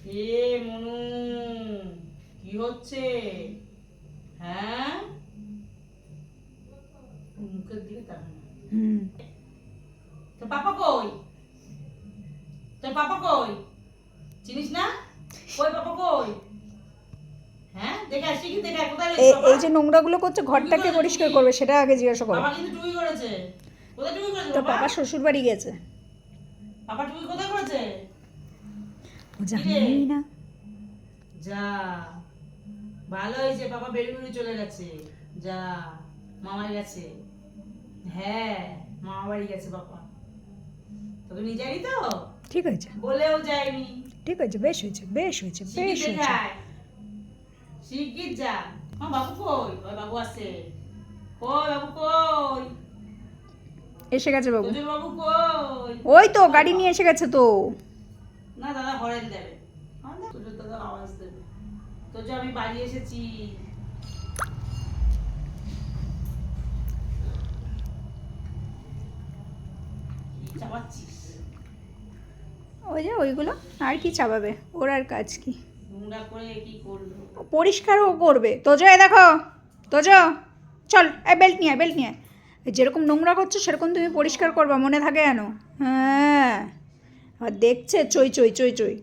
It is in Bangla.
এ মনু, কি হচ্ছে? হ্যাঁ, মুখের দিকে তাকানো। তোর পাপা কই? তোর পাপা কই? চিনিস না? কই পাপা কই? হ্যাঁ, দেখে আসি কি, দেখে কোথায় রয়েছে বাবা? এই যে নোংরাগুলো করছে ঘরটাকে পরিষ্কার করবে, সেটা আগে জিজ্ঞাসা করো। বাবা কিন্তু টুকি করেছে। কোথায় টুকি করেছে তো বাবা? পাপা শ্বশুর বাড়ি গেছে। পাপা টুকি কোথায় করেছে? ও জানেই না। যা, ভালো হয়েছে, পাপা বেরিয়ে চলে গেছে। যা, মামার গেছে। হ্যাঁ, মামা বাড়ি গেছে পাপা। তোকে নিয়ে যায়নি তো? ঠিক আছে, বলেও যায়নি। ঠিক আছে, বেশ হয়েছে, বেশ হয়েছে, বেশ শিগগির হয়েছে। দেখায়, শিগগির যা। বাবু কই? ওই বাবু আছে। কই বাবু কই? এসে গেছে বাবু। তোদের বাবু কই? ওই তো গাড়ি নিয়ে এসে গেছে তো। না দাদা হরেন দেবে। তোদের দাদা আওয়াজ দেবে। তোর যে আমি বাড়ি এসেছি। কি চাবাচ্ছিস? ওই যে ওইগুলো আর কি চাবাবে, ওর আর কাজ কি? নোংরা করে কি করলো? পরিষ্কারও করবে। তোজো এ দেখো, তোজো চল, এই বেল্ট নিয়ে আয়, বেল্ট নিয়ে আয়। যেরকম নোংরা করছো সেরকম তুমি পরিষ্কার করবা, মনে থাকে যেন। হ্যাঁ, আর দেখছে চই চই চই চই।